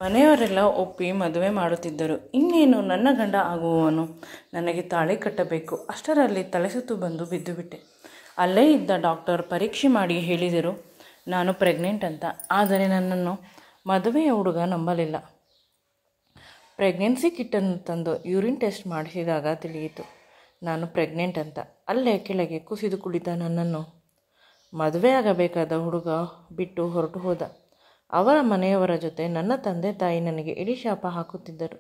ಮನೆಯವರೆಲ್ಲ ಒಪ್ಪಿ ಮದುವೆ ಮಾಡುತ್ತಿದ್ದರು. ಇನ್ನೇನು ನನ್ನ ಗಂಡ ಆಗುವವನು ನನಗೆ ತಾಳಿ ಕಟ್ಟಬೇಕು. ಅಷ್ಟರಲ್ಲಿ ತಲೆಸುತ್ತು ಬಂದು ಬಿದ್ದುಬಿಟ್ಟೆ. ಅಲ್ಲೇ ಇದ್ದ ಡಾಕ್ಟರ್ ಪರೀಕ್ಷೆ ಮಾಡಿ ಹೇಳಿದರು ನಾನು ಪ್ರೆಗ್ನೆಂಟ್ ಅಂತ. ಆದರೆ ನನ್ನನ್ನು ಮದುವೆಯ ಹುಡುಗ ನಂಬಲಿಲ್ಲ. ಪ್ರೆಗ್ನೆನ್ಸಿ ಕಿಟ್ಟನ್ನು ತಂದು ಯೂರಿನ್ ಟೆಸ್ಟ್ ಮಾಡಿಸಿದಾಗ ತಿಳಿಯಿತು ನಾನು ಪ್ರೆಗ್ನೆಂಟ್ ಅಂತ. ಅಲ್ಲೇ ಕೆಳಗೆ ಕುಸಿದು ಕುಳಿತ ನನ್ನನ್ನು ಮದುವೆಯಾಗಬೇಕಾದ ಹುಡುಗ ಬಿಟ್ಟು ಹೊರಟು ಹೋದ. ಅವರ ಮನೆಯವರ ಜೊತೆ ನನ್ನ ತಂದೆ ತಾಯಿ ನನಗೆ ಇಡೀ ಶಾಪ ಹಾಕುತ್ತಿದ್ದರು.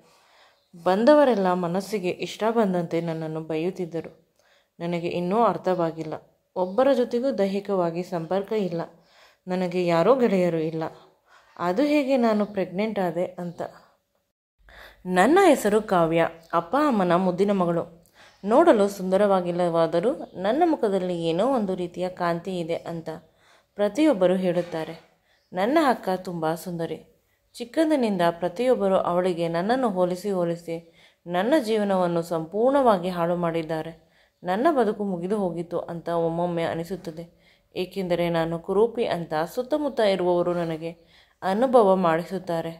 ಬಂದವರೆಲ್ಲ ಮನಸ್ಸಿಗೆ ಇಷ್ಟ ಬಂದಂತೆ ನನ್ನನ್ನು ಬೈಯುತ್ತಿದ್ದರು. ನನಗೆ ಇನ್ನೂ ಅರ್ಥವಾಗಿಲ್ಲ. ಒಬ್ಬರ ಜೊತೆಗೂ ದೈಹಿಕವಾಗಿ ಸಂಪರ್ಕ ಇಲ್ಲ. ನನಗೆ ಯಾರೂ ಗೆಳೆಯರು ಇಲ್ಲ. ಅದು ಹೇಗೆ ನಾನು ಪ್ರೆಗ್ನೆಂಟ್ ಆದೆ ಅಂತ. ನನ್ನ ಹೆಸರು ಕಾವ್ಯ. ಅಪ್ಪ ಅಮ್ಮನ ಮುದ್ದಿನ ಮಗಳು. ನೋಡಲು ಸುಂದರವಾಗಿಲ್ಲವಾದರೂ ನನ್ನ ಮುಖದಲ್ಲಿ ಏನೋ ಒಂದು ರೀತಿಯ ಕಾಂತಿ ಇದೆ ಅಂತ ಪ್ರತಿಯೊಬ್ಬರು ಹೇಳುತ್ತಾರೆ. ನನ್ನ ಅಕ್ಕ ತುಂಬ ಸುಂದರಿ. ಚಿಕ್ಕಂದಿನಿಂದ ಪ್ರತಿಯೊಬ್ಬರು ಅವಳಿಗೆ ನನ್ನನ್ನು ಹೋಲಿಸಿ ನನ್ನ ಜೀವನವನ್ನು ಸಂಪೂರ್ಣವಾಗಿ ಹಾಳು ಮಾಡಿದ್ದಾರೆ. ನನ್ನ ಬದುಕು ಮುಗಿದು ಹೋಗಿತ್ತು ಅಂತ ಒಮ್ಮೊಮ್ಮೆ ಅನಿಸುತ್ತದೆ. ಏಕೆಂದರೆ ನಾನು ಕುರೂಪಿ ಅಂತ ಸುತ್ತಮುತ್ತ ಇರುವವರು ನನಗೆ ಅನುಭವ ಮಾಡಿಸುತ್ತಾರೆ.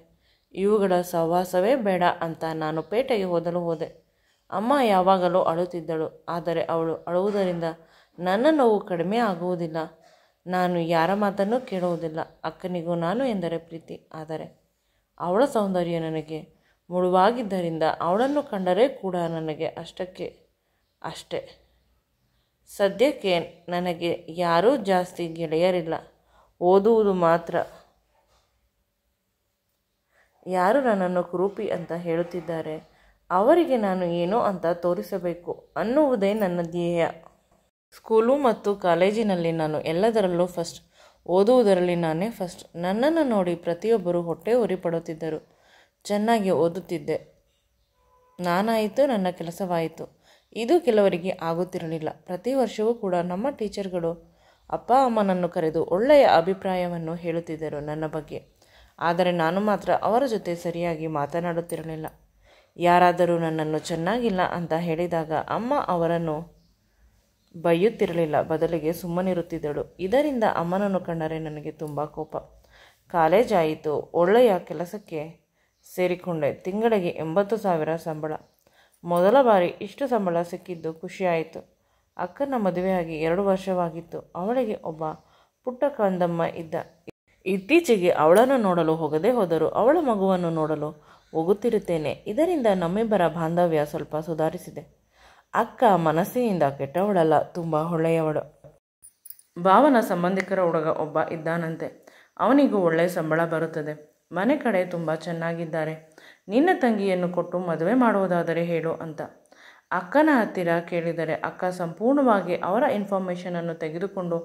ಇವುಗಳ ಸಹವಾಸವೇ ಬೇಡ ಅಂತ ನಾನು ಪೇಟೆಗೆ ಹೋದೆ. ಅಮ್ಮ ಯಾವಾಗಲೂ ಅಳುತ್ತಿದ್ದಳು. ಆದರೆ ಅವಳು ಅಳುವುದರಿಂದ ನನ್ನ ನೋವು ಕಡಿಮೆ ಆಗುವುದಿಲ್ಲ. ನಾನು ಯಾರ ಮಾತನ್ನೂ ಕೇಳುವುದಿಲ್ಲ. ಅಕ್ಕನಿಗೂ ನಾನು ಎಂದರೆ ಪ್ರೀತಿ. ಆದರೆ ಅವಳ ಸೌಂದರ್ಯ ನನಗೆ ಮುಳುವಾಗಿದ್ದರಿಂದ ಅವಳನ್ನು ಕಂಡರೆ ಕೂಡ ನನಗೆ ಅಷ್ಟೇ. ಸದ್ಯಕ್ಕೆ ನನಗೆ ಯಾರೂ ಜಾಸ್ತಿ ಗೆಳೆಯರಿಲ್ಲ. ಓದುವುದು ಮಾತ್ರ. ಯಾರು ನನ್ನನ್ನು ಕುರೂಪಿ ಅಂತ ಹೇಳುತ್ತಿದ್ದಾರೆ ಅವರಿಗೆ ನಾನು ಏನೋ ಅಂತ ತೋರಿಸಬೇಕು ಅನ್ನುವುದೇ ನನ್ನ ಧ್ಯೇಯ. ಸ್ಕೂಲು ಮತ್ತು ಕಾಲೇಜಿನಲ್ಲಿ ನಾನು ಎಲ್ಲದರಲ್ಲೂ ಫಸ್ಟ್. ಓದುವುದರಲ್ಲಿ ನಾನೇ ಫಸ್ಟ್. ನನ್ನನ್ನು ನೋಡಿ ಪ್ರತಿಯೊಬ್ಬರು ಹೊಟ್ಟೆ ಉರಿ ಪಡುತ್ತಿದ್ದರು. ಚೆನ್ನಾಗಿ ಓದುತ್ತಿದ್ದೆ. ನಾನಾಯಿತು, ನನ್ನ ಕೆಲಸವಾಯಿತು. ಇದು ಕೆಲವರಿಗೆ ಆಗುತ್ತಿರಲಿಲ್ಲ. ಪ್ರತಿ ವರ್ಷವೂ ಕೂಡ ನಮ್ಮ ಟೀಚರ್ಗಳು ಅಪ್ಪ ಅಮ್ಮನನ್ನು ಕರೆದು ಒಳ್ಳೆಯ ಅಭಿಪ್ರಾಯವನ್ನು ಹೇಳುತ್ತಿದ್ದರು ನನ್ನ ಬಗ್ಗೆ. ಆದರೆ ನಾನು ಮಾತ್ರ ಅವರ ಜೊತೆ ಸರಿಯಾಗಿ ಮಾತನಾಡುತ್ತಿರಲಿಲ್ಲ. ಯಾರಾದರೂ ನನ್ನನ್ನು ಚೆನ್ನಾಗಿಲ್ಲ ಅಂತ ಹೇಳಿದಾಗ ಅಮ್ಮ ಅವರನ್ನು ಬೈಯುತ್ತಿರಲಿಲ್ಲ. ಬದಲಿಗೆ ಸುಮ್ಮನಿರುತ್ತಿದ್ದಳು. ಇದರಿಂದ ಅಮ್ಮನನ್ನು ಕಂಡರೆ ನನಗೆ ತುಂಬ ಕೋಪ. ಕಾಲೇಜ್ ಆಯಿತು. ಒಳ್ಳೆಯ ಕೆಲಸಕ್ಕೆ ಸೇರಿಕೊಂಡೆ. ತಿಂಗಳಿಗೆ 80,000 ಸಂಬಳ. ಮೊದಲ ಬಾರಿ ಇಷ್ಟು ಸಂಬಳ ಸಿಕ್ಕಿದ್ದು ಖುಷಿಯಾಯಿತು. ಅಕ್ಕನ ಮದುವೆಯಾಗಿ 2 ವರ್ಷವಾಗಿತ್ತು. ಅವಳಿಗೆ ಒಬ್ಬ ಪುಟ್ಟ ಕಂದಮ್ಮ ಇದ್ದ. ಇತ್ತೀಚೆಗೆ ಅವಳನ್ನು ನೋಡಲು ಹೋಗದೇ ಹೋದರೂ ಅವಳ ಮಗುವನ್ನು ನೋಡಲು ಹೋಗುತ್ತಿರುತ್ತೇನೆ. ಇದರಿಂದ ನಮ್ಮಿಬ್ಬರ ಬಾಂಧವ್ಯ ಸ್ವಲ್ಪ ಸುಧಾರಿಸಿದೆ. ಅಕ್ಕ ಮನಸ್ಸಿನಿಂದ ಕೆಟ್ಟವಳಲ್ಲ, ತುಂಬ ಒಳ್ಳೆಯವಳು. ಭಾವನ ಸಂಬಂಧಿಕರ ಹುಡುಗ ಒಬ್ಬ ಇದ್ದಾನಂತೆ. ಅವನಿಗೂ ಒಳ್ಳೆಯ ಸಂಬಳ ಬರುತ್ತದೆ. ಮನೆ ಕಡೆ ತುಂಬ ಚೆನ್ನಾಗಿದ್ದಾರೆ. ನಿನ್ನ ತಂಗಿಯನ್ನು ಕೊಟ್ಟು ಮದುವೆ ಮಾಡುವುದಾದರೆ ಹೇಳು ಅಂತ ಅಕ್ಕನ ಹತ್ತಿರ ಕೇಳಿದರೆ ಅಕ್ಕ ಸಂಪೂರ್ಣವಾಗಿ ಅವರ ಇನ್ಫಾರ್ಮೇಷನನ್ನು ತೆಗೆದುಕೊಂಡು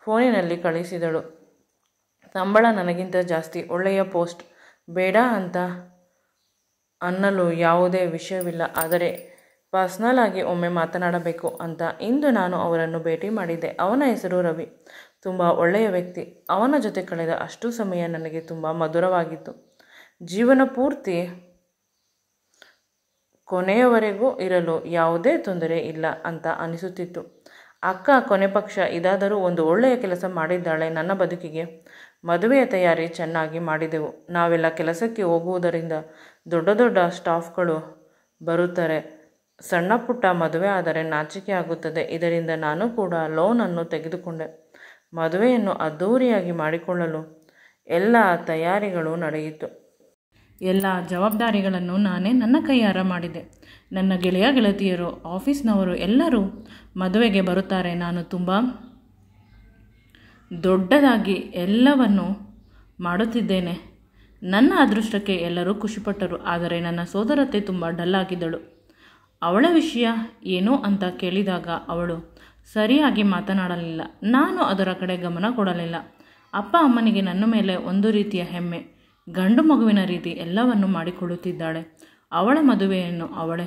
ಫೋನಿನಲ್ಲಿ ಕಳಿಸಿದಳು. ಸಂಬಳ ನನಗಿಂತ ಜಾಸ್ತಿ, ಒಳ್ಳೆಯ ಪೋಸ್ಟ್, ಬೇಡ ಅಂತ ಅನ್ನಲು ಯಾವುದೇ ವಿಷಯವಿಲ್ಲ. ಆದರೆ ಪರ್ಸ್ನಲ್ ಆಗಿ ಒಮ್ಮೆ ಮಾತನಾಡಬೇಕು ಅಂತ ಇಂದು ನಾನು ಅವರನ್ನು ಭೇಟಿ ಮಾಡಿದ್ದೆ. ಅವನ ಹೆಸರು ರವಿ. ತುಂಬ ಒಳ್ಳೆಯ ವ್ಯಕ್ತಿ. ಅವನ ಜೊತೆ ಕಳೆದ ಅಷ್ಟು ಸಮಯ ನನಗೆ ತುಂಬ ಮಧುರವಾಗಿತ್ತು. ಜೀವನ ಪೂರ್ತಿ ಕೊನೆಯವರೆಗೂ ಇರಲು ಯಾವುದೇ ತೊಂದರೆ ಇಲ್ಲ ಅಂತ ಅನಿಸುತ್ತಿತ್ತು. ಅಕ್ಕ ಕೊನೆ ಪಕ್ಷ ಇದಾದರೂ ಒಂದು ಒಳ್ಳೆಯ ಕೆಲಸ ಮಾಡಿದ್ದಾಳೆ ನನ್ನ ಬದುಕಿಗೆ. ಮದುವೆಯ ತಯಾರಿ ಚೆನ್ನಾಗಿ ಮಾಡಿದೆವು. ನಾವೆಲ್ಲ ಕೆಲಸಕ್ಕೆ ಹೋಗುವುದರಿಂದ ದೊಡ್ಡ ದೊಡ್ಡ ಸ್ಟಾಫ್ಗಳು ಬರುತ್ತಾರೆ. ಸಣ್ಣ ಪುಟ್ಟ ಮದುವೆ ಆದರೆ ನಾಚಿಕೆ ಆಗುತ್ತದೆ. ಇದರಿಂದ ನಾನು ಕೂಡ ಲೋನನ್ನು ತೆಗೆದುಕೊಂಡೆ. ಮದುವೆಯನ್ನು ಅದ್ಧೂರಿಯಾಗಿ ಮಾಡಿಕೊಳ್ಳಲು ಎಲ್ಲ ತಯಾರಿಗಳು ನಡೆಯಿತು. ಎಲ್ಲ ಜವಾಬ್ದಾರಿಗಳನ್ನು ನಾನೇ ನನ್ನ ಕೈಯಾರ ಮಾಡಿದೆ. ನನ್ನ ಗೆಳೆಯ ಗೆಳತಿಯರು, ಆಫೀಸ್ನವರು ಎಲ್ಲರೂ ಮದುವೆಗೆ ಬರುತ್ತಾರೆ. ನಾನು ತುಂಬ ದೊಡ್ಡದಾಗಿ ಎಲ್ಲವನ್ನು ಮಾಡುತ್ತಿದ್ದೇನೆ. ನನ್ನ ಅದೃಷ್ಟಕ್ಕೆ ಎಲ್ಲರೂ ಖುಷಿಪಟ್ಟರು. ಆದರೆ ನನ್ನ ಸೋದರತೆ ತುಂಬ ಡಲ್ ಆಗಿದ್ದಳು. ಅವಳ ವಿಷಯ ಏನು ಅಂತ ಕೇಳಿದಾಗ ಅವಳು ಸರಿಯಾಗಿ ಮಾತನಾಡಲಿಲ್ಲ. ನಾನು ಅದರ ಕಡೆ ಗಮನ ಕೊಡಲಿಲ್ಲ. ಅಪ್ಪ ಅಮ್ಮನಿಗೆ ನನ್ನ ಮೇಲೆ ಒಂದು ರೀತಿಯ ಹೆಮ್ಮೆ. ಗಂಡು ಮಗುವಿನ ರೀತಿ ಎಲ್ಲವನ್ನು ಮಾಡಿಕೊಳ್ಳುತ್ತಿದ್ದಾಳೆ. ಅವಳ ಮದುವೆಯನ್ನು ಅವಳೇ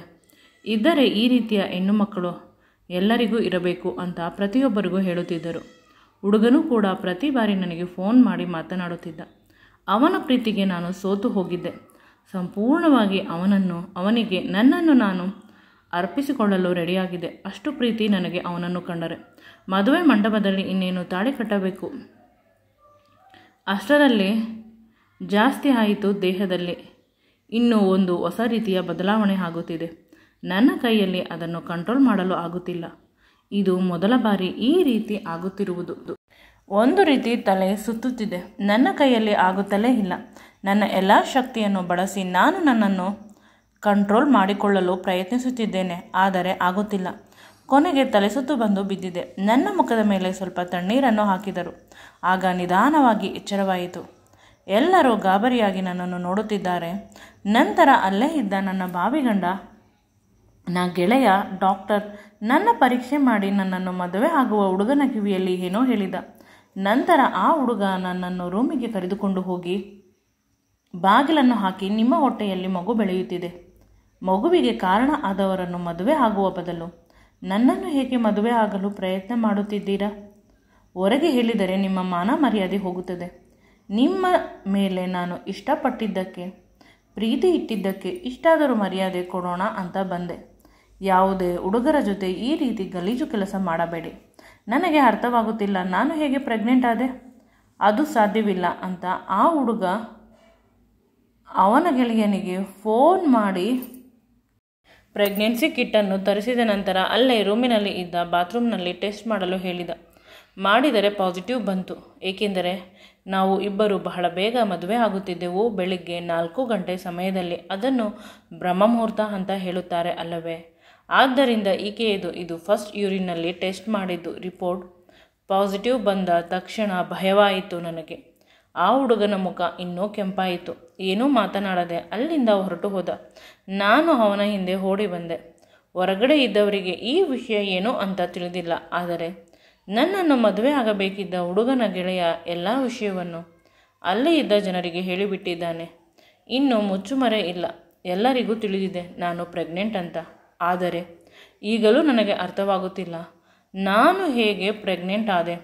ಇದ್ದರೆ ಈ ರೀತಿಯ ಹೆಣ್ಣು ಮಕ್ಕಳು ಎಲ್ಲರಿಗೂ ಇರಬೇಕು ಅಂತ ಪ್ರತಿಯೊಬ್ಬರಿಗೂ ಹೇಳುತ್ತಿದ್ದರು. ಹುಡುಗನೂ ಕೂಡ ಪ್ರತಿ ಬಾರಿ ನನಗೆ ಫೋನ್ ಮಾಡಿ ಮಾತನಾಡುತ್ತಿದ್ದ. ಅವನ ಪ್ರೀತಿಗೆ ನಾನು ಸೋತು ಹೋಗಿದ್ದೆ. ಸಂಪೂರ್ಣವಾಗಿ ಅವನಿಗೆ ನನ್ನನ್ನು ನಾನು ಅರ್ಪಿಸಿಕೊಳ್ಳಲು ರೆಡಿಯಾಗಿದೆ. ಅಷ್ಟು ಪ್ರೀತಿ ನನಗೆ ಅವನನ್ನು ಕಂಡರೆ. ಮದುವೆ ಮಂಟಪದಲ್ಲಿ ಇನ್ನೇನು ತಾಳಿ ಕಟ್ಟಬೇಕು. ಅಷ್ಟರಲ್ಲಿ ಜಾಸ್ತಿ ಆಯಿತು ದೇಹದಲ್ಲಿ. ಇನ್ನೂ ಒಂದು ಹೊಸ ರೀತಿಯ ಬದಲಾವಣೆ ಆಗುತ್ತಿದೆ. ನನ್ನ ಕೈಯಲ್ಲಿ ಅದನ್ನು ಕಂಟ್ರೋಲ್ ಮಾಡಲು ಆಗುತ್ತಿಲ್ಲ. ಇದು ಮೊದಲ ಬಾರಿ ಈ ರೀತಿ ಆಗುತ್ತಿರುವುದು. ಒಂದು ರೀತಿ ತಲೆ ಸುತ್ತುತ್ತಿದೆ. ನನ್ನ ಕೈಯಲ್ಲಿ ಆಗುತ್ತಲೇ ಇಲ್ಲ. ನನ್ನ ಎಲ್ಲ ಶಕ್ತಿಯನ್ನು ಬಳಸಿ ನಾನು ನನ್ನನ್ನು ಕಂಟ್ರೋಲ್ ಮಾಡಿಕೊಳ್ಳಲು ಪ್ರಯತ್ನಿಸುತ್ತಿದ್ದೇನೆ, ಆದರೆ ಆಗುತ್ತಿಲ್ಲ. ಕೊನೆಗೆ ತಲೆಸುತ್ತು ಬಂದು ಬಿದ್ದಿದೆ. ನನ್ನ ಮುಖದ ಮೇಲೆ ಸ್ವಲ್ಪ ತಣ್ಣೀರನ್ನು ಹಾಕಿದರು. ಆಗ ನಿಧಾನವಾಗಿ ಎಚ್ಚರವಾಯಿತು. ಎಲ್ಲರೂ ಗಾಬರಿಯಾಗಿ ನನ್ನನ್ನು ನೋಡುತ್ತಿದ್ದಾರೆ. ನಂತರ ಅಲ್ಲೇ ಇದ್ದ ನನ್ನ ಬಾವಿಗಂಡ, ನನ್ನ ಗೆಳೆಯ ಡಾಕ್ಟರ್ ನನ್ನ ಪರೀಕ್ಷೆ ಮಾಡಿ ನನ್ನನ್ನು ಮದುವೆ ಆಗುವ ಹುಡುಗನ ಕಿವಿಯಲ್ಲಿ ಏನೋ ಹೇಳಿದ. ನಂತರ ಆ ಹುಡುಗ ನನ್ನನ್ನು ರೂಮಿಗೆ ಕರೆದುಕೊಂಡು ಹೋಗಿ ಬಾಗಿಲನ್ನು ಹಾಕಿ, ನಿಮ್ಮ ಹೊಟ್ಟೆಯಲ್ಲಿ ಮಗು ಬೆಳೆಯುತ್ತಿದೆ. ಮಗುವಿಗೆ ಕಾರಣ ಆದವರನ್ನು ಮದುವೆ ಆಗುವ ಬದಲು ನನ್ನನ್ನು ಹೇಗೆ ಮದುವೆ ಆಗಲು ಪ್ರಯತ್ನ ಮಾಡುತ್ತಿದ್ದೀರಾ? ಹೊರಗೆ ಹೇಳಿದರೆ ನಿಮ್ಮ ಮಾನ ಮರ್ಯಾದೆ ಹೋಗುತ್ತದೆ. ನಿಮ್ಮ ಮೇಲೆ ನಾನು ಇಷ್ಟಪಟ್ಟಿದ್ದಕ್ಕೆ, ಪ್ರೀತಿ ಇಟ್ಟಿದ್ದಕ್ಕೆ ಇಷ್ಟಾದರೂ ಮರ್ಯಾದೆ ಕೊಡೋಣ ಅಂತ ಬಂದೆ. ಯಾವುದೇ ಹುಡುಗರ ಜೊತೆ ಈ ರೀತಿ ಗಲೀಜು ಕೆಲಸ ಮಾಡಬೇಡಿ. ನನಗೆ ಅರ್ಥವಾಗುತ್ತಿಲ್ಲ, ನಾನು ಹೇಗೆ ಪ್ರೆಗ್ನೆಂಟ್ ಆದೆ? ಅದು ಸಾಧ್ಯವಿಲ್ಲ ಅಂತ ಆ ಹುಡುಗ ಅವನ ಗೆಳೆಯನಿಗೆ ಫೋನ್ ಮಾಡಿ ಪ್ರೆಗ್ನೆನ್ಸಿ ಕಿಟ್ಟನ್ನು ತರಿಸಿದ ನಂತರ ಅಲ್ಲೇ ರೂಮಿನಲ್ಲಿ ಇದ್ದ ಬಾತ್ರೂಮ್ನಲ್ಲಿ ಟೆಸ್ಟ್ ಮಾಡಲು ಹೇಳಿದ. ಮಾಡಿದರೆ ಪಾಸಿಟಿವ್ ಬಂತು. ಏಕೆಂದರೆ ನಾವು ಇಬ್ಬರು ಬಹಳ ಬೇಗ ಮದುವೆ ಆಗುತ್ತಿದ್ದೆವು. ಬೆಳಿಗ್ಗೆ 4 ಗಂಟೆ ಸಮಯದಲ್ಲಿ. ಅದನ್ನು ಬ್ರಹ್ಮಮುಹೂರ್ತ ಅಂತ ಹೇಳುತ್ತಾರೆ ಅಲ್ಲವೇ? ಆದ್ದರಿಂದ ಈಕೆಯದು ಇದು ಫಸ್ಟ್ ಯೂರಿನ್ನಲ್ಲಿ ಟೆಸ್ಟ್ ಮಾಡಿದ್ದು. ರಿಪೋರ್ಟ್ ಪಾಸಿಟಿವ್ ಬಂದ ತಕ್ಷಣ ಭಯವಾಯಿತು ನನಗೆ. ಆ ಹುಡುಗನ ಮುಖ ಇನ್ನೂ ಕೆಂಪಾಯಿತು. ಏನೂ ಮಾತನಾಡದೆ ಅಲ್ಲಿಂದ ಹೊರಟು ಹೋದ. ನಾನು ಅವನ ಹಿಂದೆ ಓಡಿ ಬಂದೆ. ಹೊರಗಡೆ ಇದ್ದವರಿಗೆ ಈ ವಿಷಯ ಏನು ಅಂತ ತಿಳಿದಿಲ್ಲ. ಆದರೆ ನನ್ನನ್ನು ಮದುವೆ ಆಗಬೇಕಿದ್ದ ಹುಡುಗನ ಗೆಳೆಯ ಎಲ್ಲ ವಿಷಯವನ್ನು ಅಲ್ಲಿ ಇದ್ದ ಜನರಿಗೆ ಹೇಳಿಬಿಟ್ಟಿದ್ದಾನೆ. ಇನ್ನು ಮುಚ್ಚುಮರೆ ಇಲ್ಲ. ಎಲ್ಲರಿಗೂ ತಿಳಿದಿದೆ ನಾನು ಪ್ರೆಗ್ನೆಂಟ್ ಅಂತ. ಆದರೆ ಈಗಲೂ ನನಗೆ ಅರ್ಥವಾಗುತ್ತಿಲ್ಲ, ನಾನು ಹೇಗೆ ಪ್ರೆಗ್ನೆಂಟ್ ಆದೆ?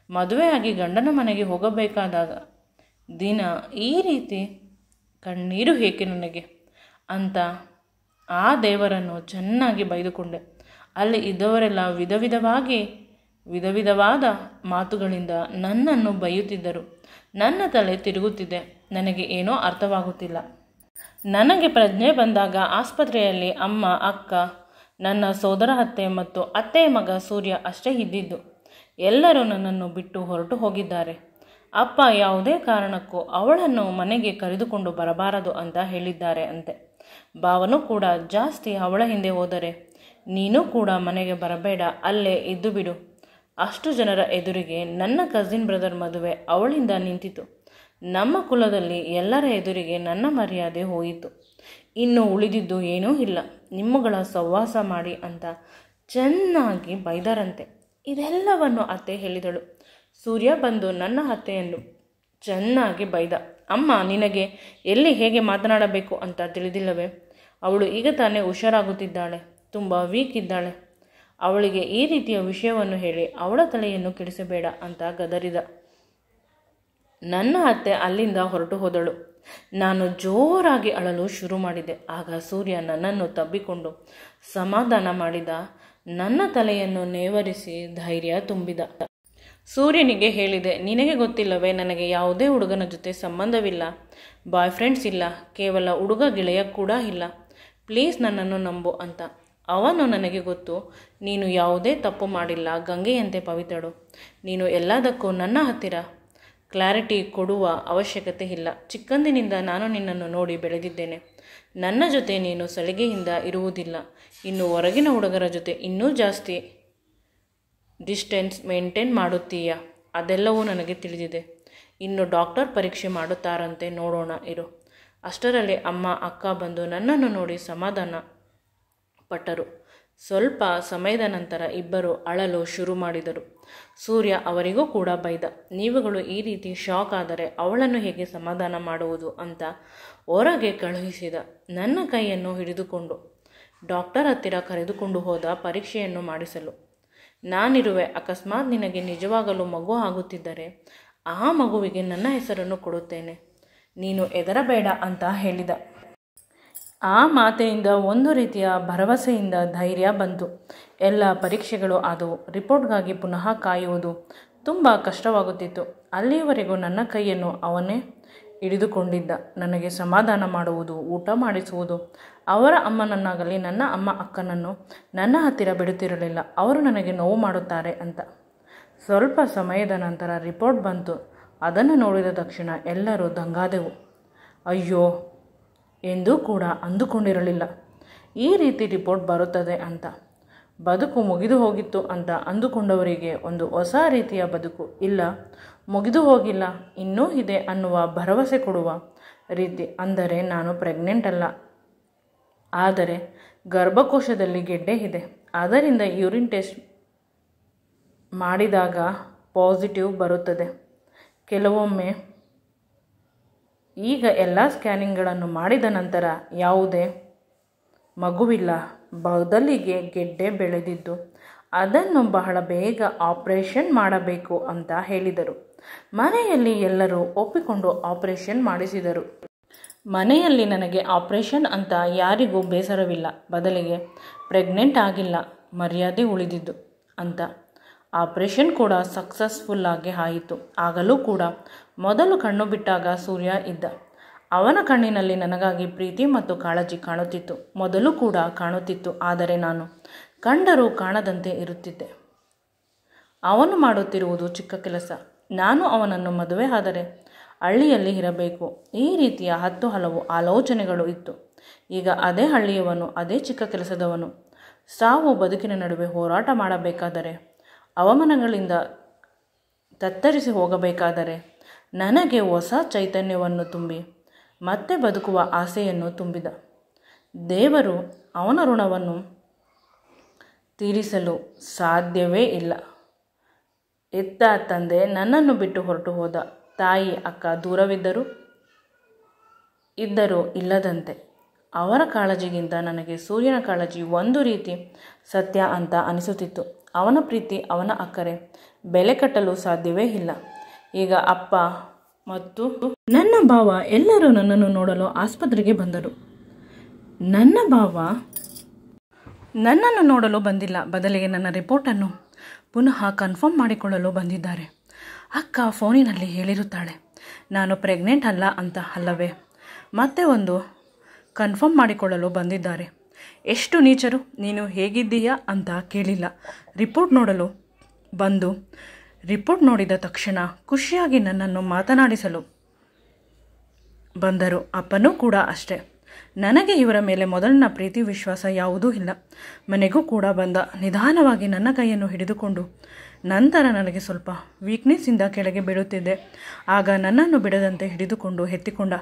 ಮದುವೆಯಾಗಿ ಗಂಡನ ಮನೆಗೆ ಹೋಗಬೇಕಾದಾಗ ದಿನ ಈ ರೀತಿ ಕಣ್ಣೀರು ಏಕೆ ನನಗೆ ಅಂತ ಆ ದೇವರನ್ನು ಚೆನ್ನಾಗಿ ಬೈದುಕೊಂಡೆ. ಅಲ್ಲಿ ಇದ್ದವರೆಲ್ಲ ವಿಧವಿಧವಾದ ಮಾತುಗಳಿಂದ ನನ್ನನ್ನು ಬೈಯುತ್ತಿದ್ದರು. ನನ್ನ ತಲೆ ತಿರುಗುತ್ತಿದೆ. ನನಗೆ ಏನೋ ಅರ್ಥವಾಗುತ್ತಿಲ್ಲ. ನನಗೆ ಪ್ರಜ್ಞೆ ಬಂದಾಗ ಆಸ್ಪತ್ರೆಯಲ್ಲಿ ಅಮ್ಮ, ಅಕ್ಕ, ನನ್ನ ಸೋದರ ಅತ್ತೆ ಮತ್ತು ಅತ್ತೆಯ ಮಗ ಸೂರ್ಯ ಅಷ್ಟೇ ಇದ್ದಿದ್ದು. ಎಲ್ಲರೂ ನನ್ನನ್ನು ಬಿಟ್ಟು ಹೊರಟು ಹೋಗಿದ್ದಾರೆ. ಅಪ್ಪ ಯಾವುದೇ ಕಾರಣಕ್ಕೂ ಅವಳನ್ನು ಮನೆಗೆ ಕರೆದುಕೊಂಡು ಬರಬಾರದು ಅಂತ ಹೇಳಿದ್ದಾರೆ ಅಂತೆ. ಭಾವನೂ ಕೂಡ ಜಾಸ್ತಿ ಅವಳ ಹಿಂದೆ ಹೋದರೆ ನೀನು ಕೂಡ ಮನೆಗೆ ಬರಬೇಡ, ಅಲ್ಲೇ ಇದ್ದು ಬಿಡು. ಅಷ್ಟು ಜನರ ಎದುರಿಗೆ ನನ್ನ ಕಸಿನ್ ಬ್ರದರ್ ಮದುವೆ ಅವಳಿಂದ ನಿಂತಿತು. ನಮ್ಮ ಕುಲದಲ್ಲಿ ಎಲ್ಲರ ಎದುರಿಗೆ ನನ್ನ ಮರ್ಯಾದೆ ಹೋಯಿತು. ಇನ್ನು ಉಳಿದಿದ್ದು ಏನೂ ಇಲ್ಲ, ನಿಮ್ಮಗಳ ಸಹವಾಸ ಮಾಡಿ ಅಂತ ಚೆನ್ನಾಗಿ ಬೈದರಂತೆ. ಇದೆಲ್ಲವನ್ನು ಅತ್ತೆ ಹೇಳಿದಳು. ಸೂರ್ಯ ಬಂದು ನನ್ನ ಅತ್ತೆಯನ್ನು ಚೆನ್ನಾಗಿ ಬೈದ. ಅಮ್ಮ, ನಿನಗೆ ಎಲ್ಲಿ ಹೇಗೆ ಮಾತನಾಡಬೇಕು ಅಂತ ತಿಳಿದಿಲ್ಲವೇ? ಅವಳು ಈಗ ತಾನೇ ಹುಷಾರಾಗುತ್ತಿದ್ದಾಳೆ, ತುಂಬ ವೀಕ್ ಇದ್ದಾಳೆ. ಅವಳಿಗೆ ಈ ರೀತಿಯ ವಿಷಯವನ್ನು ಹೇಳಿ ಅವಳ ತಲೆಯನ್ನು ಕೆಡಿಸಬೇಡ ಅಂತ ಗದರಿದ. ನನ್ನ ಅತ್ತೆ ಅಲ್ಲಿಂದ ಹೊರಟು ಹೋದಳು. ನಾನು ಜೋರಾಗಿ ಅಳಲು ಶುರು ಮಾಡಿದೆ. ಆಗ ಸೂರ್ಯ ನನ್ನನ್ನು ತಬ್ಬಿಕೊಂಡು ಸಮಾಧಾನ ಮಾಡಿದ. ನನ್ನ ತಲೆಯನ್ನು ನೇವರಿಸಿ ಧೈರ್ಯ ತುಂಬಿದ. ಸೂರ್ಯನಿಗೆ ಹೇಳಿದೆ, ನಿನಗೆ ಗೊತ್ತಿಲ್ಲವೇ, ನನಗೆ ಯಾವುದೇ ಹುಡುಗನ ಜೊತೆ ಸಂಬಂಧವಿಲ್ಲ, ಬಾಯ್ ಫ್ರೆಂಡ್ಸ್ ಇಲ್ಲ, ಕೇವಲ ಹುಡುಗ ಗೆಳೆಯ ಕೂಡ ಇಲ್ಲ. ಪ್ಲೀಸ್ ನನ್ನನ್ನು ನಂಬು ಅಂತ. ಅವನು, ನನಗೆ ಗೊತ್ತು, ನೀನು ಯಾವುದೇ ತಪ್ಪು ಮಾಡಿಲ್ಲ, ಗಂಗೆಯಂತೆ ಪವಿತ್ರಳು. ನೀನು ಎಲ್ಲದಕ್ಕೂ ನನ್ನ ಹತ್ತಿರ ಕ್ಲಾರಿಟಿ ಕೊಡುವ ಅವಶ್ಯಕತೆ ಇಲ್ಲ. ಚಿಕ್ಕಂದಿನಿಂದ ನಾನು ನಿನ್ನನ್ನು ನೋಡಿ ಬೆಳೆದಿದ್ದೇನೆ. ನನ್ನ ಜೊತೆ ನೀನು ಸಲಿಗೆಯಿಂದ ಇರುವುದಿಲ್ಲ. ಇನ್ನು ಹೊರಗಿನ ಹುಡುಗರ ಜೊತೆ ಇನ್ನೂ ಜಾಸ್ತಿ ಡಿಸ್ಟೆನ್ಸ್ ಮೇಂಟೈನ್ ಮಾಡುತ್ತೀಯ. ಅದೆಲ್ಲವೂ ನನಗೆ ತಿಳಿದಿದೆ. ಇನ್ನು ಡಾಕ್ಟರ್ ಪರೀಕ್ಷೆ ಮಾಡುತ್ತಾರಂತೆ, ನೋಡೋಣ ಇರು. ಅಷ್ಟರಲ್ಲಿ ಅಮ್ಮ, ಅಕ್ಕ ಬಂದು ನನ್ನನ್ನು ನೋಡಿ ಸಮಾಧಾನ ಪಟ್ಟರು. ಸ್ವಲ್ಪ ಸಮಯದ ನಂತರ ಇಬ್ಬರು ಅಳಲು ಶುರು ಮಾಡಿದರು. ಸೂರ್ಯ ಅವರಿಗೂ ಕೂಡ ಬೈದ. ನೀವುಗಳು ಈ ರೀತಿ ಶಾಕ್ ಆದರೆ ಅವಳನ್ನು ಹೇಗೆ ಸಮಾಧಾನ ಮಾಡುವುದು ಅಂತ ಹೊರಗೆ ಕಳುಹಿಸಿದ. ನನ್ನ ಕೈಯನ್ನು ಹಿಡಿದುಕೊಂಡು ಡಾಕ್ಟರ್ ಹತ್ತಿರ ಕರೆದುಕೊಂಡು ಹೋದ ಪರೀಕ್ಷೆಯನ್ನು ಮಾಡಿಸಲು. ನಾನಿರುವೆ, ಅಕಸ್ಮಾತ್ ನಿನಗೆ ನಿಜವಾಗಲೂ ಮಗು ಆಗುತ್ತಿದ್ದರೆ ಆ ಮಗುವಿಗೆ ನನ್ನ ಹೆಸರನ್ನು ಕೊಡುತ್ತೇನೆ, ನೀನು ಹೆದರಬೇಡ ಅಂತ ಹೇಳಿದ. ಆ ಮಾತಿನಿಂದ ಒಂದು ರೀತಿಯ ಭರವಸೆಯಿಂದ ಧೈರ್ಯ ಬಂತು. ಎಲ್ಲ ಪರೀಕ್ಷೆಗಳು ಆದವು. ರಿಪೋರ್ಟ್ಗಾಗಿ ಪುನಃ ಕಾಯುವುದು ತುಂಬ ಕಷ್ಟವಾಗುತ್ತಿತ್ತು. ಅಲ್ಲಿಯವರೆಗೂ ನನ್ನ ಕೈಯನ್ನು ಅವನೇ ಹಿಡಿದುಕೊಂಡಿದ್ದ. ನನಗೆ ಸಮಾಧಾನ ಮಾಡುವುದು, ಊಟ ಮಾಡಿಸುವುದು. ಅವರ ಅಮ್ಮನನ್ನಾಗಲಿ ನನ್ನ ಅಮ್ಮ ಅಕ್ಕನನ್ನು ನನ್ನ ಹತ್ತಿರ ಬಿಡುತ್ತಿರಲಿಲ್ಲ, ಅವರು ನನಗೆ ನೋವು ಮಾಡುತ್ತಾರೆ ಅಂತ. ಸ್ವಲ್ಪ ಸಮಯದ ನಂತರ ರಿಪೋರ್ಟ್ ಬಂತು. ಅದನ್ನು ನೋಡಿದ ತಕ್ಷಣ ಎಲ್ಲರೂ ದಂಗಾದೆವು. ಅಯ್ಯೋ ಎಂದೂ ಕೂಡ ಅಂದುಕೊಂಡಿರಲಿಲ್ಲ ಈ ರೀತಿ ರಿಪೋರ್ಟ್ ಬರುತ್ತದೆ ಅಂತ. ಬದುಕು ಮುಗಿದು ಹೋಗಿತ್ತು ಅಂತ ಅಂದುಕೊಂಡವರಿಗೆ ಒಂದು ಹೊಸ ರೀತಿಯ ಬದುಕು, ಇಲ್ಲ ಮುಗಿದು ಹೋಗಿಲ್ಲ ಇನ್ನೂ ಇದೆ ಅನ್ನುವ ಭರವಸೆ ಕೊಡುವ ರೀತಿ. ಅಂದರೆ ನಾನು ಪ್ರೆಗ್ನೆಂಟ್ ಅಲ್ಲ, ಆದರೆ ಗರ್ಭಕೋಶದಲ್ಲಿ ಗೆಡ್ಡೆ ಇದೆ. ಅದರಿಂದ ಯೂರಿನ್ ಟೆಸ್ಟ್ ಮಾಡಿದಾಗ ಪಾಸಿಟಿವ್ ಬರುತ್ತದೆ. ಕೆಲವೊಮ್ಮೆ ಈಗ ಎಲ್ಲ ಸ್ಕ್ಯಾನಿಂಗ್ಗಳನ್ನು ಮಾಡಿದ ನಂತರ ಯಾವುದೇ ಮಗುವಿಲ್ಲ, ಬದಲಿಗೆ ಗೆಡ್ಡೆ ಬೆಳೆದಿದ್ದು ಅದನ್ನು ಬಹಳ ಬೇಗ ಆಪರೇಷನ್ ಮಾಡಬೇಕು ಅಂತ ಹೇಳಿದರು. ಮನೆಯಲ್ಲಿ ಎಲ್ಲರೂ ಒಪ್ಪಿಕೊಂಡು ಆಪರೇಷನ್ ಮಾಡಿಸಿದರು. ಮನೆಯಲ್ಲಿ ನನಗೆ ಆಪರೇಷನ್ ಅಂತ ಯಾರಿಗೂ ಬೇಸರವಿಲ್ಲ, ಬದಲಿಗೆ ಪ್ರೆಗ್ನೆಂಟ್ ಆಗಿಲ್ಲ, ಮರ್ಯಾದೆ ಉಳಿದಿದ್ದು ಅಂತ. ಆಪರೇಷನ್ ಕೂಡ ಸಕ್ಸಸ್ಫುಲ್ಲಾಗಿ ಆಯಿತು. ಆಗಲೂ ಕೂಡ ಮೊದಲು ಕಣ್ಣು ಬಿಟ್ಟಾಗ ಸೂರ್ಯ ಇದ್ದ. ಅವನ ಕಣ್ಣಿನಲ್ಲಿ ನನಗಾಗಿ ಪ್ರೀತಿ ಮತ್ತು ಕಾಳಜಿ ಕಾಣುತ್ತಿತ್ತು. ಮೊದಲು ಕೂಡ ಕಾಣುತ್ತಿತ್ತು, ಆದರೆ ನಾನು ಕಂಡರೂ ಕಾಣದಂತೆ ಇರುತ್ತಿದ್ದೆ. ಅವನು ಮಾಡುತ್ತಿರುವುದು ಚಿಕ್ಕ ಕೆಲಸ. ನಾನು ಅವನನ್ನು ಮದುವೆ ಆದರೆ ಹಳ್ಳಿಯಲ್ಲಿ ಇರಬೇಕು. ಈ ರೀತಿಯ ಹಲವು ಆಲೋಚನೆಗಳು ಇತ್ತು. ಈಗ ಅದೇ ಹಳ್ಳಿಯವನು, ಅದೇ ಚಿಕ್ಕ ಕೆಲಸದವನು ಸಾವು ಬದುಕಿನ ನಡುವೆ ಹೋರಾಟ ಮಾಡಬೇಕಾದರೆ, ಅವಮಾನಗಳಿಂದ ತತ್ತರಿಸಿ ಹೋಗಬೇಕಾದರೆ, ನನಗೆ ಹೊಸ ಚೈತನ್ಯವನ್ನು ತುಂಬಿ ಮತ್ತೆ ಬದುಕುವ ಆಸೆಯನ್ನು ತುಂಬಿದ ದೇವರು ಅವನ ಋಣವನ್ನು ತೀರಿಸಲು ಸಾಧ್ಯವೇ ಇಲ್ಲ. ಎತ್ತ ತಂದೆ ನನ್ನನ್ನು ಬಿಟ್ಟು ಹೊರಟು ಹೋದ. ತಾಯಿ ಅಕ್ಕ ದೂರವಿದ್ದರೂ ಇದ್ದರೂ ಇಲ್ಲದಂತೆ. ಅವರ ಕಾಳಜಿಗಿಂತ ನನಗೆ ಸೂರ್ಯನ ಕಾಳಜಿ ಒಂದು ರೀತಿ ಸತ್ಯ ಅಂತ ಅನಿಸುತ್ತಿತ್ತು. ಅವನ ಪ್ರೀತಿ, ಅವನ ಅಕ್ಕರೆ ಬೆಲೆ ಕಟ್ಟಲು ಸಾಧ್ಯವೇ ಇಲ್ಲ. ಈಗ ಅಪ್ಪ ಮತ್ತು ನನ್ನ ಭಾವ ಎಲ್ಲರೂ ನನ್ನನ್ನು ನೋಡಲು ಆಸ್ಪತ್ರೆಗೆ ಬಂದರು. ನನ್ನ ಭಾವ ನನ್ನನ್ನು ನೋಡಲು ಬಂದಿಲ್ಲ, ಬದಲಿಗೆ ನನ್ನ ರಿಪೋರ್ಟನ್ನು ಪುನಃ ಕನ್ಫರ್ಮ್ ಮಾಡಿಕೊಳ್ಳಲು ಬಂದಿದ್ದಾರೆ. ಅಕ್ಕ ಫೋನಿನಲ್ಲಿ ಹೇಳಿರುತ್ತಾಳೆ, ನಾನು ಪ್ರೆಗ್ನೆಂಟ್ ಅಲ್ಲ ಅಂತ. ಅಲ್ಲವೇ? ಮತ್ತೆ ಒಂದು ಕನ್ಫರ್ಮ್ ಮಾಡಿಕೊಳ್ಳಲು ಬಂದಿದ್ದಾರೆ. ಎಷ್ಟು ನೀಚರು! ನೀನು ಹೇಗಿದ್ದೀಯಾ ಅಂತ ಕೇಳಿಲ್ಲ, ರಿಪೋರ್ಟ್ ನೋಡಲು ಬಂದು ರಿಪೋರ್ಟ್ ನೋಡಿದ ತಕ್ಷಣ ಖುಷಿಯಾಗಿ ನನ್ನನ್ನು ಮಾತನಾಡಿಸಲು ಬಂದರು. ಅಪ್ಪನೂ ಕೂಡ ಅಷ್ಟೇ. ನನಗೆ ಇವರ ಮೇಲೆ ಮೊದಲಿನ ಪ್ರೀತಿ ವಿಶ್ವಾಸ ಯಾವುದೂ ಇಲ್ಲ. ಮನೆಗೂ ಕೂಡ ಬಂದ. ನಿಧಾನವಾಗಿ ನನ್ನ ಕೈಯನ್ನು ಹಿಡಿದುಕೊಂಡು, ನಂತರ ನನಗೆ ಸ್ವಲ್ಪ ವೀಕ್ನೆಸ್ಸಿಂದ ಕೆಳಗೆ ಬೀಳುತ್ತಿದ್ದೆ. ಆಗ ನನ್ನನ್ನು ಬಿಡದಂತೆ ಹಿಡಿದುಕೊಂಡು ಎತ್ತಿಕೊಂಡ.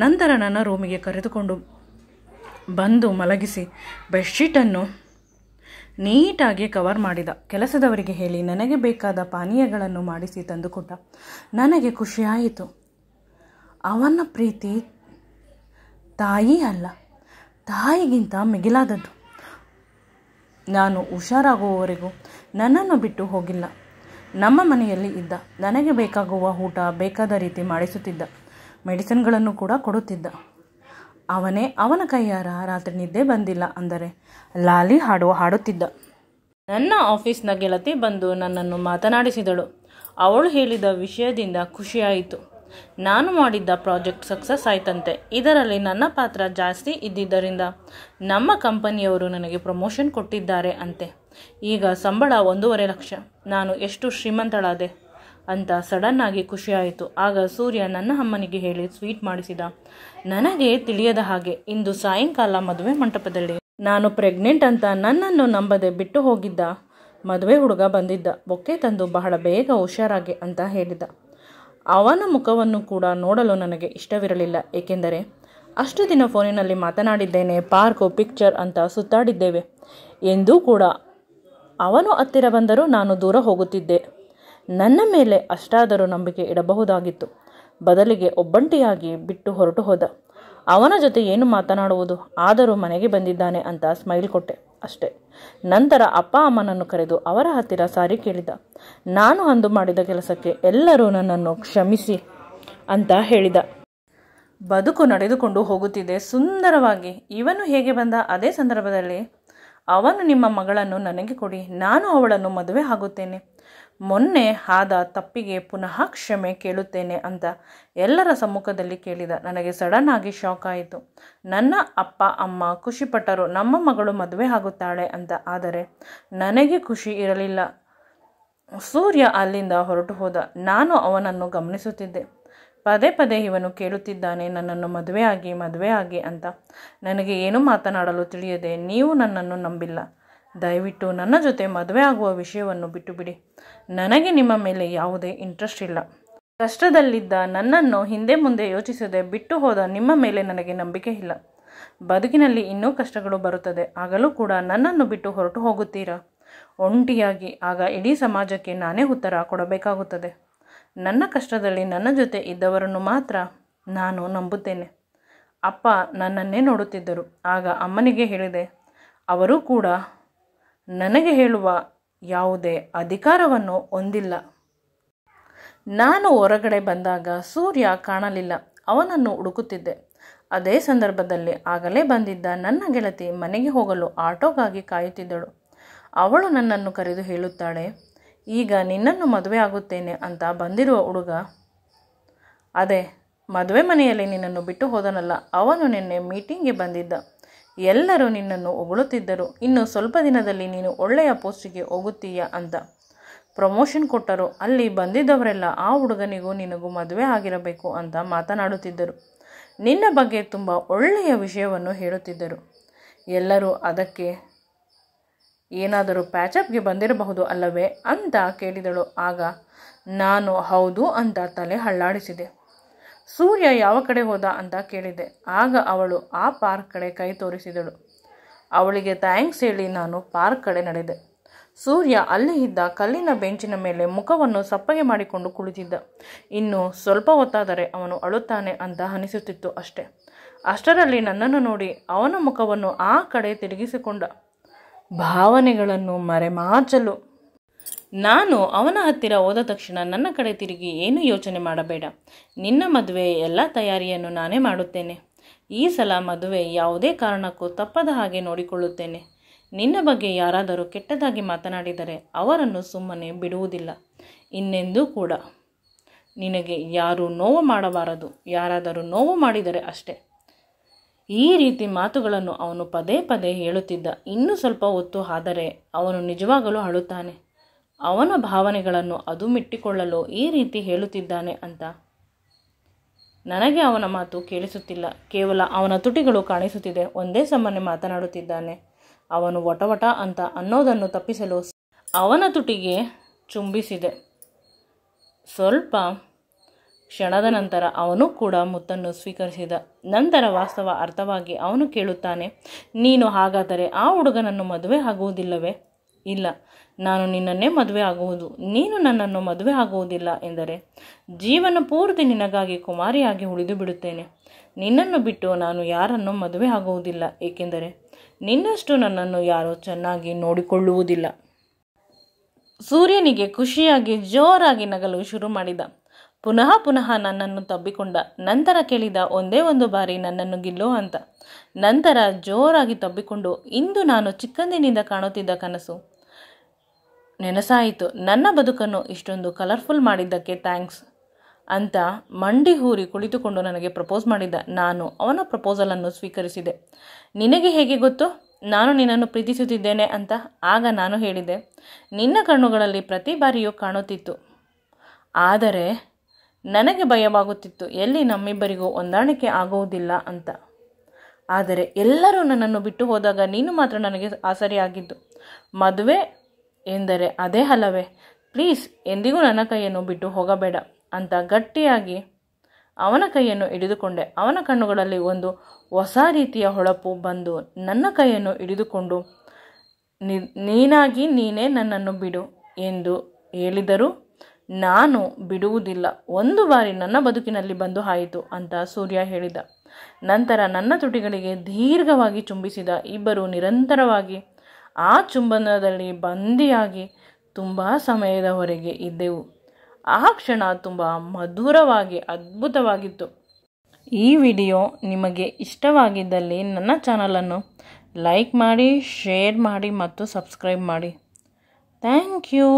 ನಂತರ ನನ್ನ ರೂಮಿಗೆ ಕರೆದುಕೊಂಡು ಬಂದು ಮಲಗಿಸಿ ಬೆಡ್ಶೀಟನ್ನು ನೀಟಾಗಿ ಕವರ್ ಮಾಡಿದ. ಕೆಲಸದವರಿಗೆ ಹೇಳಿ ನನಗೆ ಬೇಕಾದ ಪಾನೀಯಗಳನ್ನು ಮಾಡಿಸಿ ತಂದುಕೊಟ್ಟ. ನನಗೆ ಖುಷಿಯಾಯಿತು. ಅವನ ಪ್ರೀತಿ ತಾಯಿ ಅಲ್ಲ, ತಾಯಿಗಿಂತ ಮಿಗಿಲಾದದ್ದು. ನಾನು ಹುಷಾರಾಗುವವರೆಗೂ ನನ್ನನ್ನು ಬಿಟ್ಟು ಹೋಗಿಲ್ಲ. ನಮ್ಮ ಮನೆಯಲ್ಲಿ ಇದ್ದ. ನನಗೆ ಬೇಕಾಗುವ ಊಟ ಬೇಕಾದ ರೀತಿ ಮಾಡಿಸುತ್ತಿದ್ದ. ಮೆಡಿಸಿನ್ಗಳನ್ನು ಕೂಡ ಕೊಡುತ್ತಿದ್ದ. ಅವನೇ ಅವನ ಕೈಯಾರ ರಾತ್ರಿ ನಿದ್ದೆ ಬಂದಿಲ್ಲ ಅಂದರೆ ಲಾಲಿ ಹಾಡುತ್ತಿದ್ದ. ನನ್ನ ಆಫೀಸ್ನ ಗೆಳತಿ ಬಂದು ನನ್ನನ್ನು ಮಾತನಾಡಿಸಿದಳು. ಅವಳು ಹೇಳಿದ ವಿಷಯದಿಂದ ಖುಷಿಯಾಯಿತು. ನಾನು ಮಾಡಿದ್ದ ಪ್ರಾಜೆಕ್ಟ್ ಸಕ್ಸಸ್ ಆಯ್ತಂತೆ. ಇದರಲ್ಲಿ ನನ್ನ ಪಾತ್ರ ಜಾಸ್ತಿ ಇದ್ದಿದ್ದರಿಂದ ನಮ್ಮ ಕಂಪನಿಯವರು ನನಗೆ ಪ್ರಮೋಷನ್ ಕೊಟ್ಟಿದ್ದಾರೆ ಅಂತೆ. ಈಗ ಸಂಬಳ 1.5 ಲಕ್ಷ. ನಾನು ಎಷ್ಟು ಶ್ರೀಮಂತಳಾದೆ ಅಂತ ಸಡನ್ನಾಗಿ ಖುಷಿಯಾಯಿತು. ಆಗ ಸೂರ್ಯ ನನ್ನ ಅಮ್ಮನಿಗೆ ಹೇಳಿ ಸ್ವೀಟ್ ಮಾಡಿಸಿದ. ನನಗೆ ತಿಳಿಯದ ಹಾಗೆ ಇಂದು ಸಾಯಂಕಾಲ ಮದುವೆ ಮಂಟಪದಲ್ಲಿ ನಾನು ಪ್ರೆಗ್ನೆಂಟ್ ಅಂತ ನನ್ನನ್ನು ನಂಬದೆ ಬಿಟ್ಟು ಹೋಗಿದ್ದ ಮದುವೆ ಹುಡುಗ ಬಂದಿದ್ದ. ಬೊಕ್ಕೆ ತಂದು ಬಹಳ ಬೇಗ ಹುಷಾರಾಗಿ ಅಂತ ಹೇಳಿದ. ಅವನ ಮುಖವನ್ನು ಕೂಡ ನೋಡಲು ನನಗೆ ಇಷ್ಟವಿರಲಿಲ್ಲ, ಏಕೆಂದರೆ ಅಷ್ಟು ದಿನ ಫೋನಿನಲ್ಲಿ ಮಾತನಾಡಿದ್ದೇನೆ, ಪಾರ್ಕು ಪಿಕ್ಚರ್ ಅಂತ ಸುತ್ತಾಡಿದ್ದೇವೆ. ಎಂದೂ ಕೂಡ ಅವನು ಹತ್ತಿರ ಬಂದರೂ ನಾನು ದೂರ ಹೋಗುತ್ತಿದ್ದೆ. ನನ್ನ ಮೇಲೆ ಅಷ್ಟಾದರೂ ನಂಬಿಕೆ ಇಡಬಹುದಾಗಿತ್ತು. ಬದಲಿಗೆ ಒಬ್ಬಂಟಿಯಾಗಿ ಬಿಟ್ಟು ಹೊರಟು ಹೋದ. ಅವನ ಜೊತೆ ಏನು ಮಾತನಾಡುವುದು, ಆದರೂ ಮನೆಗೆ ಬಂದಿದ್ದಾನೆ ಅಂತ ಸ್ಮೈಲ್ ಕೊಟ್ಟೆ ಅಷ್ಟೆ. ನಂತರ ಅಪ್ಪ ಅಮ್ಮನನ್ನು ಕರೆದು ಅವರ ಹತ್ತಿರ ಸಾರಿ ಕೇಳಿದ. ನಾನು ಅಂದು ಮಾಡಿದ ಕೆಲಸಕ್ಕೆ ಎಲ್ಲರೂ ನನ್ನನ್ನು ಕ್ಷಮಿಸಿ ಅಂತ ಹೇಳಿದ. ಬದುಕು ನಡೆದುಕೊಂಡು ಹೋಗುತ್ತಿದೆ ಸುಂದರವಾಗಿ. ಇವನು ಹೇಗೆ ಬಂದ? ಅದೇ ಸಂದರ್ಭದಲ್ಲಿ ಅವನು ನಿಮ್ಮ ಮಗಳನ್ನು ನನಗೆ ಕೊಡಿ, ನಾನು ಅವಳನ್ನು ಮದುವೆ ಆಗುತ್ತೇನೆ, ಮೊನ್ನೆ ಆದ ತಪ್ಪಿಗೆ ಪುನಃ ಕ್ಷಮೆ ಕೇಳುತ್ತೇನೆ ಅಂತ ಎಲ್ಲರ ಸಮ್ಮುಖದಲ್ಲಿ ಕೇಳಿದ. ನನಗೆ ಸಡನ್ ಆಗಿ ಶಾಕ್ ಆಯಿತು. ನನ್ನ ಅಪ್ಪ ಅಮ್ಮ ಖುಷಿಪಟ್ಟರು ನಮ್ಮ ಮಗಳು ಮದುವೆ ಆಗುತ್ತಾಳೆ ಅಂತ. ಆದರೆ ನನಗೆ ಖುಷಿ ಇರಲಿಲ್ಲ. ಸೂರ್ಯ ಅಲ್ಲಿಂದ ಹೊರಟು ಹೋದ. ನಾನು ಅವನನ್ನು ಗಮನಿಸುತ್ತಿದ್ದೆ. ಪದೇ ಪದೇ ಇವನು ಕೇಳುತ್ತಿದ್ದಾನೆ ನನ್ನನ್ನು ಮದುವೆ ಆಗಿ ಅಂತ. ನನಗೆ ಏನು ಮಾತನಾಡಲು ತಿಳಿಯದೆ, ನೀವು ನನ್ನನ್ನು ನಂಬಿಲ್ಲ, ದಯವಿಟ್ಟು ನನ್ನ ಜೊತೆ ಮದುವೆ ಆಗುವ ವಿಷಯವನ್ನು ಬಿಟ್ಟುಬಿಡಿ. ನನಗೆ ನಿಮ್ಮ ಮೇಲೆ ಯಾವುದೇ ಇಂಟ್ರೆಸ್ಟ್ ಇಲ್ಲ. ಕಷ್ಟದಲ್ಲಿದ್ದ ನನ್ನನ್ನು ಹಿಂದೆ ಮುಂದೆ ಯೋಚಿಸದೆ ಬಿಟ್ಟು ಹೋದ ನಿಮ್ಮ ಮೇಲೆ ನನಗೆ ನಂಬಿಕೆ ಇಲ್ಲ. ಬದುಕಿನಲ್ಲಿ ಇನ್ನೂ ಕಷ್ಟಗಳು ಬರುತ್ತದೆ, ಆಗಲೂ ಕೂಡ ನನ್ನನ್ನು ಬಿಟ್ಟು ಹೊರಟು ಹೋಗುತ್ತೀರಾ ಒಂಟಿಯಾಗಿ. ಆಗ ಇಡೀ ಸಮಾಜಕ್ಕೆ ನಾನೇ ಉತ್ತರ ಕೊಡಬೇಕಾಗುತ್ತದೆ. ನನ್ನ ಕಷ್ಟದಲ್ಲಿ ನನ್ನ ಜೊತೆ ಇದ್ದವರನ್ನು ಮಾತ್ರ ನಾನು ನಂಬುತ್ತೇನೆ. ಅಪ್ಪ ನನ್ನನ್ನೇ ನೋಡುತ್ತಿದ್ದರು. ಆಗ ಅಮ್ಮನಿಗೆ ಹೇಳಿದೆ. ಅವರು ಕೂಡ ನನಗೆ ಹೇಳುವ ಯಾವುದೇ ಅಧಿಕಾರವನ್ನು ಹೊಂದಿಲ್ಲ. ನಾನು ಹೊರಗಡೆ ಬಂದಾಗ ಸೂರ್ಯ ಕಾಣಲಿಲ್ಲ. ಅವನನ್ನು ಹುಡುಕುತ್ತಿದ್ದೆ. ಅದೇ ಸಂದರ್ಭದಲ್ಲಿ ಆಗಲೇ ಬಂದಿದ್ದ ನನ್ನ ಗೆಳತಿ ಮನೆಗೆ ಹೋಗಲು ಆಟೋಗಾಗಿ ಕಾಯುತ್ತಿದ್ದಳು. ಅವಳು ನನ್ನನ್ನು ಕರೆದು ಹೇಳುತ್ತಾಳೆ, ಈಗ ನಿನ್ನನ್ನು ಮದುವೆ ಆಗುತ್ತೇನೆ ಅಂತ ಬಂದಿರುವ ಹುಡುಗ ಅದೇ ಮದುವೆ ಮನೆಯಲ್ಲಿ ನಿನ್ನನ್ನು ಬಿಟ್ಟು ಹೋದನಲ್ಲ, ಅವನು ನಿನ್ನೆ ಮೀಟಿಂಗ್ಗೆ ಬಂದಿದ್ದ. ಎಲ್ಲರೂ ನಿನ್ನನ್ನು ಹೊಗಳುತ್ತಿದ್ದರು. ಇನ್ನು ಸ್ವಲ್ಪ ದಿನದಲ್ಲಿ ನೀನು ಒಳ್ಳೆಯ ಪೋಸ್ಟಿಗೆ ಹೋಗುತ್ತೀಯ ಅಂತ. ಪ್ರಮೋಷನ್ ಕೊಟ್ಟರು. ಅಲ್ಲಿ ಬಂದಿದ್ದವರೆಲ್ಲ ಆ ಹುಡುಗನಿಗೂ ನಿನಗೂ ಮದುವೆ ಆಗಿರಬೇಕು ಅಂತ ಮಾತನಾಡುತ್ತಿದ್ದರು. ನಿನ್ನ ಬಗ್ಗೆ ತುಂಬ ಒಳ್ಳೆಯ ವಿಷಯವನ್ನು ಹೇಳುತ್ತಿದ್ದರು. ಎಲ್ಲರೂ ಅದಕ್ಕೆ ಏನಾದರೂ ಪ್ಯಾಚಪ್ಗೆ ಬಂದಿರಬಹುದು ಅಲ್ಲವೇ ಅಂತ ಕೇಳಿದಳು. ಆಗ ನಾನು ಹೌದು ಅಂತ ತಲೆ ಅಲ್ಲಾಡಿಸಿದೆ. ಸೂರ್ಯ ಯಾವ ಕಡೆ ಹೋದ ಅಂತ ಕೇಳಿದೆ. ಆಗ ಅವಳು ಆ ಪಾರ್ಕ್ ಕಡೆ ಕೈ ತೋರಿಸಿದಳು. ಅವಳಿಗೆ ಥ್ಯಾಂಕ್ಸ್ ಹೇಳಿ ನಾನು ಪಾರ್ಕ್ ಕಡೆ ನಡೆದೆ. ಸೂರ್ಯ ಅಲ್ಲಿ ಇದ್ದ ಕಲ್ಲಿನ ಬೆಂಚಿನ ಮೇಲೆ ಮುಖವನ್ನು ಸಪ್ಪಗೆ ಮಾಡಿಕೊಂಡು ಕುಳಿತಿದ್ದ. ಇನ್ನು ಸ್ವಲ್ಪ ಹೊತ್ತಾದರೆ ಅವನು ಅಳುತ್ತಾನೆ ಅಂತ ಅನಿಸುತ್ತಿತ್ತು ಅಷ್ಟೆ. ಅಷ್ಟರಲ್ಲಿ ನನ್ನನ್ನು ನೋಡಿ ಅವನ ಮುಖವನ್ನು ಆ ಕಡೆ ತಿರುಗಿಸಿಕೊಂಡ. ಭಾವನೆಗಳನ್ನು ಮರೆಮಾಚಲು ನಾನು ಅವನ ಹತ್ತಿರ ಹೋದ ತಕ್ಷಣ ನನ್ನ ಕಡೆ ತಿರುಗಿ, ಏನು ಯೋಚನೆ ಮಾಡಬೇಡ, ನಿನ್ನ ಮದುವೆ ಎಲ್ಲ ತಯಾರಿಯನ್ನು ನಾನೇ ಮಾಡುತ್ತೇನೆ. ಈ ಸಲ ಮದುವೆ ಯಾವುದೇ ಕಾರಣಕ್ಕೂ ತಪ್ಪದ ಹಾಗೆ ನೋಡಿಕೊಳ್ಳುತ್ತೇನೆ. ನಿನ್ನ ಬಗ್ಗೆ ಯಾರಾದರೂ ಕೆಟ್ಟದಾಗಿ ಮಾತನಾಡಿದರೆ ಅವರನ್ನು ಸುಮ್ಮನೆ ಬಿಡುವುದಿಲ್ಲ. ಇನ್ನೆಂದೂ ಕೂಡ ನಿನಗೆ ಯಾರೂ ನೋವು ಮಾಡಬಾರದು. ಯಾರಾದರೂ ನೋವು ಮಾಡಿದರೆ ಅಷ್ಟೇ. ಈ ರೀತಿ ಮಾತುಗಳನ್ನು ಅವನು ಪದೇ ಪದೇ ಹೇಳುತ್ತಿದ್ದ. ಇನ್ನೂ ಸ್ವಲ್ಪ ಹೊತ್ತು ಆದರೆ ಅವನು ನಿಜವಾಗಲೂ ಅಳುತ್ತಾನೆ. ಅವನ ಭಾವನೆಗಳನ್ನು ಅದು ಮಿಟ್ಟಿಕೊಳ್ಳಲು ಈ ರೀತಿ ಹೇಳುತ್ತಿದ್ದಾನೆ ಅಂತ ನನಗೆ ಅವನ ಮಾತು ಕೇಳಿಸುತ್ತಿಲ್ಲ. ಕೇವಲ ಅವನ ತುಟಿಗಳು ಕಾಣಿಸುತ್ತಿದೆ. ಒಂದೇ ಸಮನೆ ಮಾತನಾಡುತ್ತಿದ್ದಾನೆ. ಅವನು ವಟವಟ ಅಂತ ಅನ್ನೋದನ್ನು ತಪ್ಪಿಸಲು ಅವನ ತುಟಿಗೆ ಚುಂಬಿಸಿದೆ. ಸ್ವಲ್ಪ ಕ್ಷಣದ ನಂತರ ಅವನು ಕೂಡ ಮುತ್ತನ್ನು ಸ್ವೀಕರಿಸಿದ. ನಂತರ ವಾಸ್ತವ ಅರ್ಥವಾಗಿ ಅವನು ಕೇಳುತ್ತಾನೆ, ನೀನು ಹಾಗಾದರೆ ಆ ಹುಡುಗನನ್ನು ಮದುವೆ ಆಗುವುದಿಲ್ಲವೇ? ಇಲ್ಲ, ನಾನು ನಿನ್ನನ್ನೇ ಮದುವೆ ಆಗುವುದು. ನೀನು ನನ್ನನ್ನು ಮದುವೆ ಆಗುವುದಿಲ್ಲ ಎಂದರೆ ಜೀವನ ಪೂರ್ತಿ ನಿನಗಾಗಿ ಕುಮಾರಿಯಾಗಿ ಉಳಿದು ಬಿಡುತ್ತೇನೆ. ನಿನ್ನನ್ನು ಬಿಟ್ಟು ನಾನು ಯಾರನ್ನು ಮದುವೆ ಆಗುವುದಿಲ್ಲ. ಏಕೆಂದರೆ ನಿನ್ನಷ್ಟು ನನ್ನನ್ನು ಯಾರೂ ಚೆನ್ನಾಗಿ ನೋಡಿಕೊಳ್ಳುವುದಿಲ್ಲ. ಸೂರ್ಯನಿಗೆ ಖುಷಿಯಾಗಿ ಜೋರಾಗಿ ನಗಲು ಶುರು ಮಾಡಿದ. ಪುನಃ ನನ್ನನ್ನು ತಬ್ಬಿಕೊಂಡ. ನಂತರ ಕೇಳಿದ ಒಂದೇ ಒಂದು ಬಾರಿ ನನ್ನನ್ನು ಗಿಲ್ಲು ಅಂತ. ನಂತರ ಜೋರಾಗಿ ತಬ್ಬಿಕೊಂಡು, ಇಂದು ನಾನು ಚಿಕ್ಕಂದಿನಿಂದ ಕಾಣುತ್ತಿದ್ದ ಕನಸು ನೆನಸಾಯಿತು. ನನ್ನ ಬದುಕನ್ನು ಇಷ್ಟೊಂದು ಕಲರ್ಫುಲ್ ಮಾಡಿದ್ದಕ್ಕೆ ಥ್ಯಾಂಕ್ಸ್ ಅಂತ ಮಂಡಿ ಹೂರಿ ಕುಳಿತುಕೊಂಡು ನನಗೆ ಪ್ರಪೋಸ್ ಮಾಡಿದ್ದ. ನಾನು ಅವನ ಪ್ರಪೋಸಲನ್ನು ಸ್ವೀಕರಿಸಿದೆ. ನಿನಗೆ ಹೇಗೆ ಗೊತ್ತು ನಾನು ನಿನ್ನನ್ನು ಪ್ರೀತಿಸುತ್ತಿದ್ದೇನೆ ಅಂತ? ಆಗ ನಾನು ಹೇಳಿದೆ, ನಿನ್ನ ಕಣ್ಣುಗಳಲ್ಲಿ ಪ್ರತಿ ಬಾರಿಯೂ ಕಾಣುತ್ತಿತ್ತು. ಆದರೆ ನನಗೆ ಭಯವಾಗುತ್ತಿತ್ತು, ಎಲ್ಲಿ ನಮ್ಮಿಬ್ಬರಿಗೂ ಹೊಂದಾಣಿಕೆ ಆಗುವುದಿಲ್ಲ ಅಂತ. ಆದರೆ ಎಲ್ಲರೂ ನನ್ನನ್ನು ಬಿಟ್ಟು ಹೋದಾಗ ನೀನು ಮಾತ್ರ ನನಗೆ ಆಸರೆಯಾಗಿದ್ದು. ಮದುವೆ ಎಂದರೆ ಅದೇ ಅಲ್ಲವೇ? ಪ್ಲೀಸ್ ಎಂದಿಗೂ ನನ್ನ ಕೈಯನ್ನು ಬಿಟ್ಟು ಹೋಗಬೇಡ ಅಂತ ಗಟ್ಟಿಯಾಗಿ ಅವನ ಕೈಯನ್ನು ಹಿಡಿದುಕೊಂಡೆ. ಅವನ ಕಣ್ಣುಗಳಲ್ಲಿ ಒಂದು ಹೊಸ ರೀತಿಯ ಹೊಳಪು ಬಂದು ನನ್ನ ಕೈಯನ್ನು ಹಿಡಿದುಕೊಂಡು, ನೀನೇ ನನ್ನನ್ನು ಬಿಡು ಎಂದು ಹೇಳಿದರೂ ನಾನು ಬಿಡುವುದಿಲ್ಲ. ಒಂದು ಬಾರಿ ನನ್ನ ಬದುಕಿನಲ್ಲಿ ಬಂದು ಆಯಿತು ಅಂತ ಸೂರ್ಯ ಹೇಳಿದ. ನಂತರ ನನ್ನ ತುಟಿಗಳಿಗೆ ದೀರ್ಘವಾಗಿ ಚುಂಬಿಸಿದ. ಇಬ್ಬರು ನಿರಂತರವಾಗಿ ಆ ಚುಂಬನದಲ್ಲಿ ಬಂದಿಯಾಗಿ ತುಂಬ ಸಮಯದವರೆಗೆ ಇದ್ದೆವು. ಆ ಕ್ಷಣ ತುಂಬ ಮಧುರವಾಗಿ ಅದ್ಭುತವಾಗಿತ್ತು. ಈ ವಿಡಿಯೋ ನಿಮಗೆ ಇಷ್ಟವಾಗಿದ್ದಲ್ಲಿ ನನ್ನ ಚಾನಲನ್ನು ಲೈಕ್ ಮಾಡಿ, ಶೇರ್ ಮಾಡಿ ಮತ್ತು ಸಬ್ಸ್ಕ್ರೈಬ್ ಮಾಡಿ. Thank you.